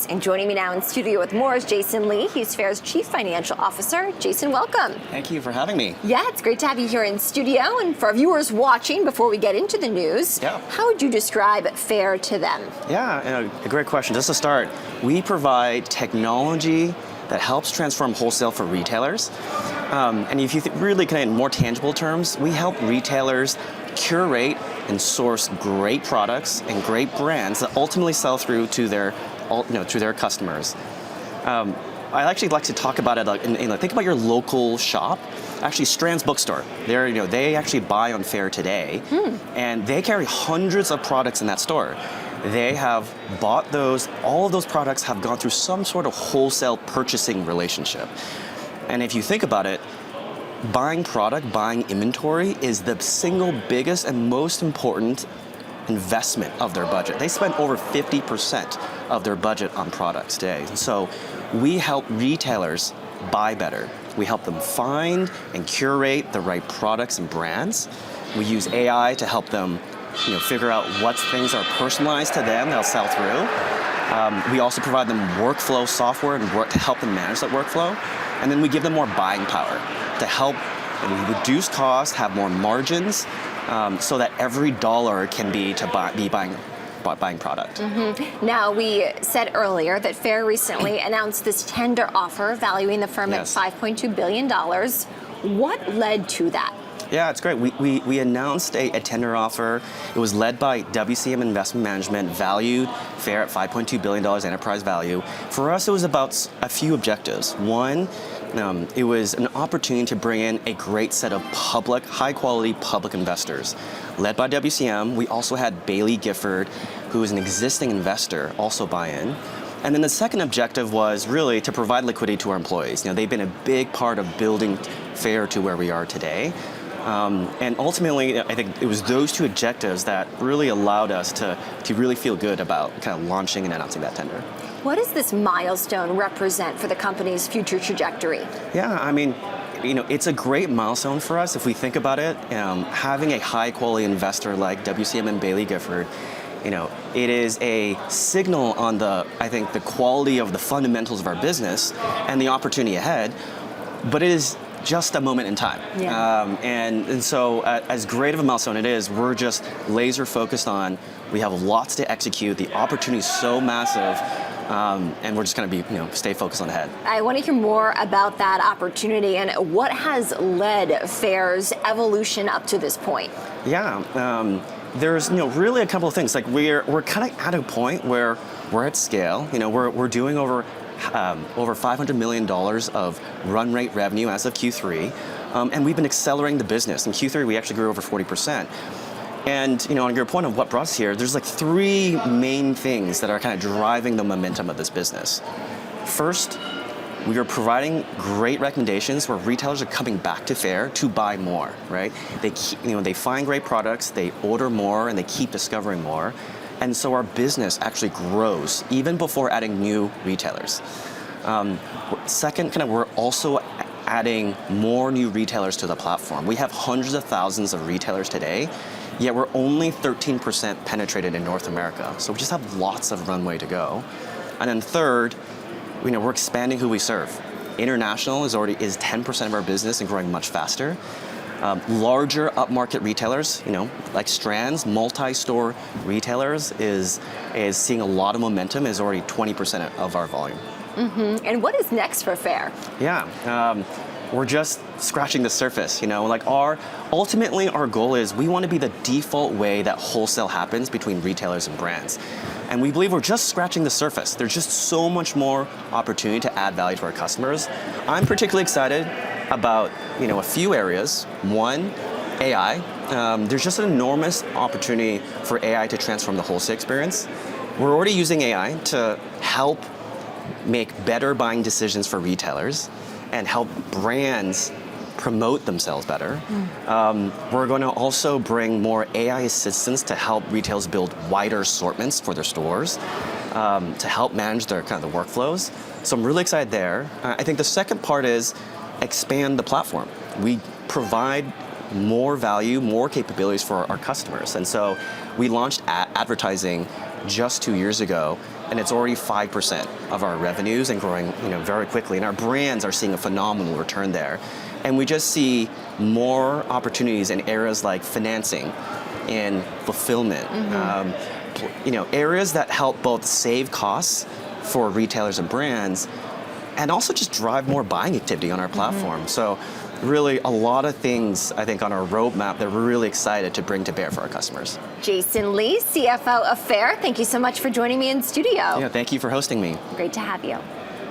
news. And joining me now in studio with more is Jason Lee. He's Faire's Chief Financial Officer. Jason, welcome. Thank you for having me. Yeah, it's great to have you here in studio. And for our viewers watching, before we get into the news, how would you describe Faire to them? Yeah, a great question. Just to start, we provide technology that helps transform wholesale for retailers. And if you really kind of in more tangible terms, we help retailers curate and source great products and great brands that ultimately sell through to their, to their customers. I actually like to talk about it think about your local shop. Actually, Strand's bookstore. They actually buy on Faire today, and they carry hundreds of products in that store. They have bought those. All of those products have gone through some sort of wholesale purchasing relationship. And if you think about it, buying product, buying inventory is the single biggest and most important investment of their budget. They spend over 50% of their budget on products today. And so we help retailers buy better. We help them find and curate the right products and brands. We use AI to help them figure out what things are personalized to them that'll sell through. We also provide them workflow software and work to help them manage that workflow. And then we give them more buying power to help reduce costs, have more margins, so that every dollar can be buying product. Now, we said earlier that Faire recently announced this tender offer valuing the firm at $5.2 billion. What led to that? Yeah, it's great. We announced a tender offer. It was led by WCM Investment Management, valued Faire at $5.2 billion enterprise value. For us, it was about a few objectives. One, it was an opportunity to bring in a great set of high-quality public investors. Led by WCM, we also had Baillie Gifford, who is an existing investor, also buy in. And then the second objective was really to provide liquidity to our employees. They've been a big part of building Faire to where we are today. And ultimately, I think it was those two objectives that really allowed us to really feel good about kind of launching and announcing that tender. What does this milestone represent for the company's future trajectory? Yeah, I mean, it's a great milestone for us if we think about it. Having a high-quality investor like WCM and Baillie Gifford, it is a signal on the quality of the fundamentals of our business and the opportunity ahead, but it is just a moment in time. And so as great of a milestone it is, we're just laser focused on, we have lots to execute, the opportunity is so massive, and we're just going to stay focused on ahead. I want to hear more about that opportunity and what has led Faire's evolution up to this point. Yeah, there's really a couple of things. Like we're kind of at a point where we're at scale. We're doing over $500 million of run rate revenue as of Q3, and we've been accelerating the business. In Q3, we actually grew over 40%. And on your point of what brought us here, there's like three main things that are kind of driving the momentum of this business. First, we are providing great recommendations where retailers are coming back to Faire to buy more. Right? They find great products, they order more, and they keep discovering more. And so our business actually grows even before adding new retailers. Second, we're also adding more new retailers to the platform. We have hundreds of thousands of retailers today, yet we're only 13% penetrated in North America. So we just have lots of runway to go. And then third, we're expanding who we serve. International is 10% of our business and growing much faster. Larger upmarket retailers, like Strand's, multi-store retailers is seeing a lot of momentum, is already 20% of our volume. And what is next for Faire? Yeah, we're just scratching the surface. Ultimately our goal is we want to be the default way that wholesale happens between retailers and brands. And we believe we're just scratching the surface. There's just so much more opportunity to add value to our customers. I'm particularly excited about a few areas. One, AI. There's just an enormous opportunity for AI to transform the wholesale experience. We're already using AI to help make better buying decisions for retailers and help brands promote themselves better. We're going to also bring more AI assistance to help retailers build wider assortments for their stores, to help manage their the workflows. So I'm really excited there. I think the second part is expand the platform. We provide more value, more capabilities for our customers. And so we launched advertising just 2 years ago. and it's already 5% of our revenues and growing, very quickly. And our brands are seeing a phenomenal return there. And we just see more opportunities in areas like financing and fulfillment. Areas that help both save costs for retailers and brands, and also just drive more buying activity on our platform. So really a lot of things, I think, on our roadmap that we're really excited to bring to bear for our customers. Jason Lee, CFO of Faire, thank you so much for joining me in studio. Yeah, thank you for hosting me. Great to have you.